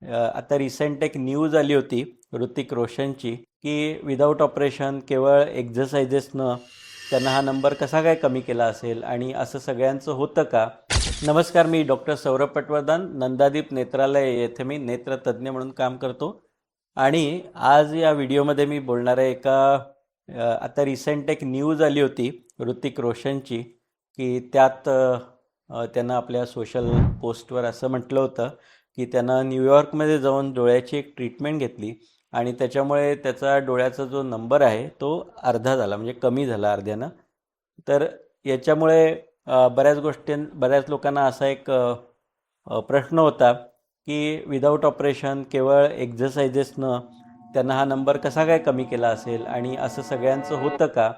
आता रिसेंट एक न्यूज आली होती ऋतिक रोशनची की विदाऊट ऑपरेशन केवळ एक्झरसाइजेसनं त्यांना हा नंबर कसा काय कमी केला असेल आणि असं सगळ्यांचं होतं का. नमस्कार, मी डॉक्टर सौरभ पटवर्धन, नंदादीप नेत्रालय येथे मी नेत्रतज्ञ म्हणून काम करतो. आणि आज या व्हिडिओमध्ये मी बोलणार आहे आता रिसेंट एक न्यूज आली होती ऋतिक रोशनची की त्यात त्यांनं आपल्या सोशल पोस्टवर असं म्हटलं होतं की त्यानं न्यूयॉर्कमध्ये जाऊन डोळ्याची एक ट्रीटमेंट घेतली आणि त्याच्यामुळे त्याचा डोळ्याचा जो नंबर आहे तो अर्धा झाला, म्हणजे कमी झाला अर्ध्यानं. तर याच्यामुळे बऱ्याच लोकांना असा एक प्रश्न होता की विदाऊट ऑपरेशन केवळ एक्झरसाइजेसनं त्यांना हा नंबर कसा काय कमी केला असेल आणि असं सगळ्यांचं होतं का.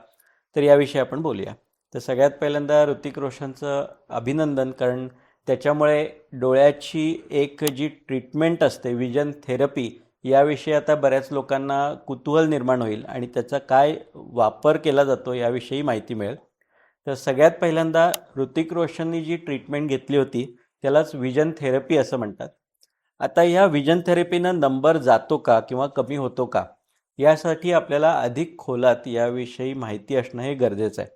तर याविषयी आपण बोलूया. तर सगळ्यात पहिल्यांदा ऋतिक रोशनचं अभिनंदन, कारण त्याच्यामुळे डोळ्याची एक जी ट्रीटमेंट असते विजन थेरपी, याविषयी आता बऱ्याच लोकांना कुतूहल निर्माण होईल आणि त्याचा काय वापर केला जातो याविषयी माहिती मिळेल. तर सगळ्यात पहिल्यांदा ऋतिक रोशननी जी ट्रीटमेंट घेतली होती त्यालाच विजन थेरपी असं म्हणतात. आता ह्या विजन थेरपीनं नंबर जातो का किंवा कमी होतो का, यासाठी आपल्याला अधिक खोलात याविषयी माहिती असणं हे गरजेचं आहे.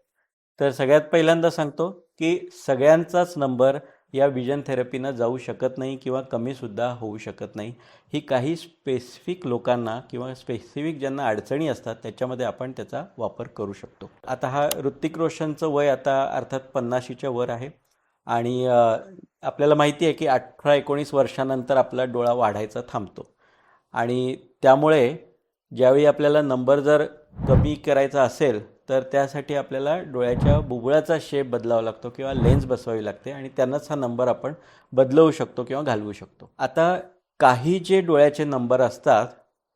तर सगळ्यात पहिल्यांदा सांगतो की सगळ्यांचाच नंबर या विजन थेरपीनं जाऊ शकत नाही किंवा कमीसुद्धा होऊ शकत नाही. ही काही स्पेसिफिक लोकांना किंवा स्पेसिफिक ज्यांना अडचणी असतात त्याच्यामध्ये आपण त्याचा वापर करू शकतो. आता हा ऋतिक रोशनचं वय आता अर्थात 50च्या वर आहे आणि आपल्याला माहिती आहे की 18-19 वर्षानंतर आपला डोळा वाढायचा थांबतो आणि त्यामुळे ज्यावेळी आपल्याला नंबर जर कमी करायचा असेल तर त्यासाठी आपल्याला डोळ्याच्या बुबुळाचा शेप बदलावा लागतो किंवा लेन्स बसवावी लागते आणि त्यांनाच हा नंबर आपण बदलवू शकतो किंवा घालवू शकतो. आता काही जे डोळ्याचे नंबर असतात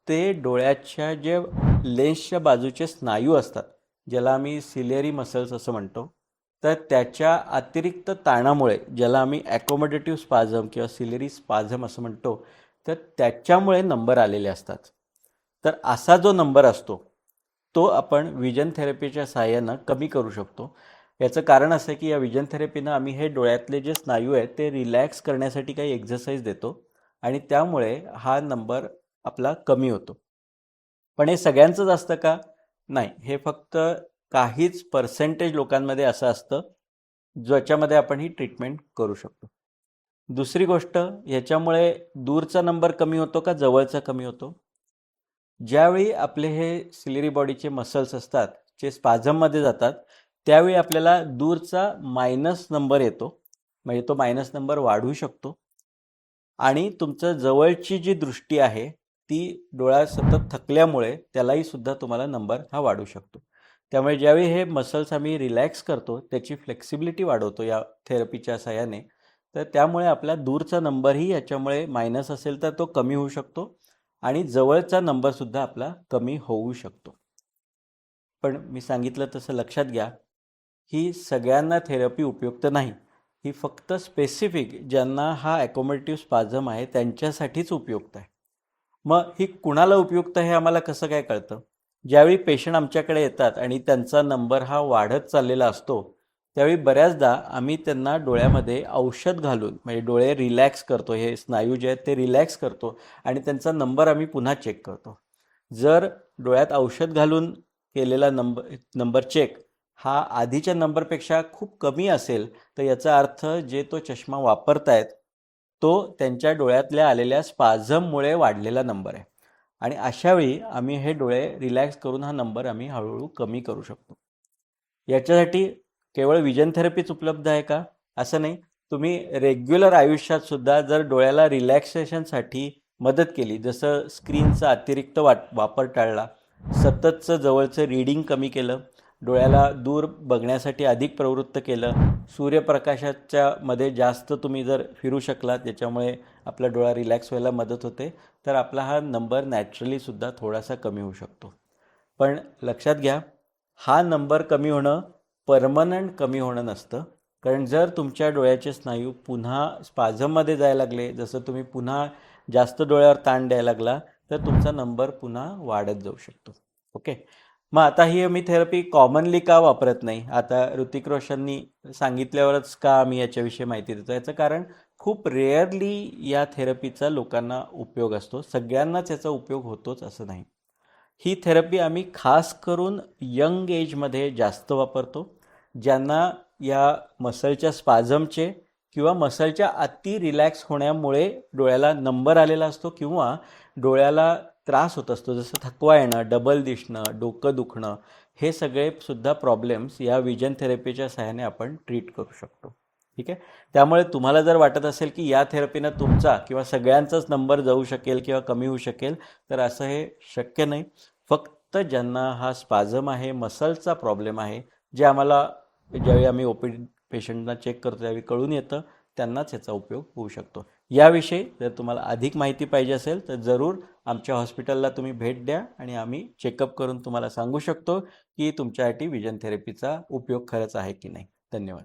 ते डोळ्याच्या जे लेन्सच्या बाजूचे स्नायू असतात, ज्याला आम्ही सिलिअरी मसल्स असं म्हणतो, तर त्याच्या अतिरिक्त ताणामुळे, ज्याला आम्ही ॲकोमोडेटिव्ह स्पाझम किंवा सिलिअरी स्पाझम असं म्हणतो, तर त्याच्यामुळे नंबर आलेले असतात. तर असा जो नंबर असतो तो आपण विजन थेरपीच्या सहाय्यानं कमी करू शकतो. याचं कारण असं आहे की या विजन थेरपीनं आम्ही हे डोळ्यातले जे स्नायू आहेत ते रिलॅक्स करण्यासाठी काही एक्झरसाइज देतो आणि त्यामुळे हा नंबर आपला कमी होतो. पण हे सगळ्यांचंच असतं का? नाही, हे फक्त काहीच पर्सेंटेज लोकांमध्ये असं असतं ज्याच्यामध्ये आपण ही ट्रीटमेंट करू शकतो. दुसरी गोष्ट, ह्याच्यामुळे दूरचा नंबर कमी होतो का जवळचा कमी होतो? ज्यावेळी आपले हे सिलेरी बॉडीचे मसल्स असतात जे स्पाझममध्ये जातात त्यावेळी आपल्याला दूरचा मायनस नंबर येतो, म्हणजे तो मायनस नंबर वाढू शकतो आणि तुमचं जवळची जी दृष्टी आहे ती डोळा सतत थकल्यामुळे त्यालाही सुद्धा तुम्हाला नंबर हा वाढू शकतो. त्यामुळे ज्यावेळी हे मसल्स आम्ही रिलॅक्स करतो त्याची फ्लेक्सिबिलिटी वाढवतो या थेरपीच्या सहाय्याने, तर त्यामुळे आपला दूरचा नंबरही याच्यामुळे मायनस असेल तर तो कमी होऊ शकतो आणि जवळचा नंबरसुद्धा आपला कमी होऊ शकतो. पण मी सांगितलं तसं लक्षात घ्या, ही सगळ्यांना थेरपी उपयुक्त नाही. ही फक्त स्पेसिफिक ज्यांना हा ॲकोमोडेटिव्ह स्पाझम आहे त्यांच्यासाठीच उपयुक्त आहे. मग ही कुणाला उपयुक्त हे आम्हाला कसं काय कळतं? ज्यावेळी पेशंट आमच्याकडे येतात आणि त्यांचा नंबर हा वाढत चाललेला असतो त्यावेळी बऱ्याचदा आम्ही त्यांना डोळ्यामध्ये औषध घालून, म्हणजे डोळे रिलॅक्स करतो, हे स्नायू जे आहेत ते रिलॅक्स करतो आणि त्यांचा नंबर आम्ही पुन्हा चेक करतो. जर डोळ्यात औषध घालून केलेला नंबर चेक हा आधीच्या नंबरपेक्षा खूप कमी असेल तर याचा अर्थ जे तो चष्मा वापरतायत तो त्यांच्या डोळ्यातल्या आलेल्या स्पाझममुळे वाढलेला नंबर आहे आणि अशावेळी आम्ही हे डोळे रिलॅक्स करून हा नंबर आम्ही हळूहळू कमी करू शकतो. याच्यासाठी केवळ विजन थेरपीच उपलब्ध आहे का? असं नाही. तुम्ही रेग्युलर आयुष्यात सुद्धा जर डोळ्याला रिलॅक्सेशनसाठी मदत केली, जसं स्क्रीनचा अतिरिक्त वापर टाळला, सततचं जवळचं रीडिंग कमी केलं, डोळ्याला दूर बघण्यासाठी अधिक प्रवृत्त केलं, सूर्यप्रकाशाच्या मध्ये जास्त तुम्ही जर फिरू शकलात ज्याच्यामुळे आपला डोळा रिलॅक्स व्हायला मदत होते, तर आपला हा नंबर नॅचरलीसुद्धा थोडासा कमी होऊ शकतो. पण लक्षात घ्या, हा नंबर कमी होणं परमनंट कमी होणं नसतं. कारण जर तुमच्या डोळ्याचे स्नायू पुन्हा स्पाझममध्ये जायला लागले, जसं तुम्ही पुन्हा जास्त डोळ्यावर ताण द्यायला लागला, तर तुमचा नंबर पुन्हा वाढत जाऊ शकतो. ओके. मग आता ही आम्ही थेरपी कॉमनली का वापरत नाही? आता ऋतिक रोशननी सांगितल्यावरच का आम्ही याच्याविषयी माहिती देतो? याचं कारण खूप रेअरली या थेरपीचा लोकांना उपयोग असतो. सगळ्यांनाच याचा उपयोग होतोच असं नाही. ही थेरपी आम्ही खास करून यंग एजमध्ये जास्त वापरतो, ज्यांना या मसलच्या स्पाझमचे किंवा मसलच्या अति रिलॅक्स होण्यामुळे डोळ्याला नंबर आलेला असतो किंवा डोळ्याला त्रास होत असतो, जसं थकवा येणं, डबल दिसणं, डोकं दुखणं, हे सगळे सुद्धा प्रॉब्लेम्स या विजन थेरपीच्या सहाय्याने आपण ट्रीट करू शकतो. ठीक आहे. त्यामुळे तुम्हाला जर वाटत असेल की या थेरपीनं तुमचा किंवा सगळ्यांचाच नंबर जाऊ शकेल किंवा कमी होऊ शकेल, तर असं हे शक्य नाही. फक्त ज्यांना हा स्पाझम आहे, मसलचा प्रॉब्लेम आहे, जे आम्हाला ज्यावेळी आम्ही ओपीडी पेशंटना चेक करतो त्यावेळी कळून येतं, त्यांनाच याचा उपयोग होऊ शकतो. याविषयी जर तुम्हाला अधिक माहिती पाहिजे असेल तर जरूर आमच्या हॉस्पिटलला तुम्ही भेट द्या आणि आम्ही चेकअप करून तुम्हाला सांगू शकतो की तुमच्यासाठी विजन थेरपीचा उपयोग खरंच आहे की नाही. धन्यवाद.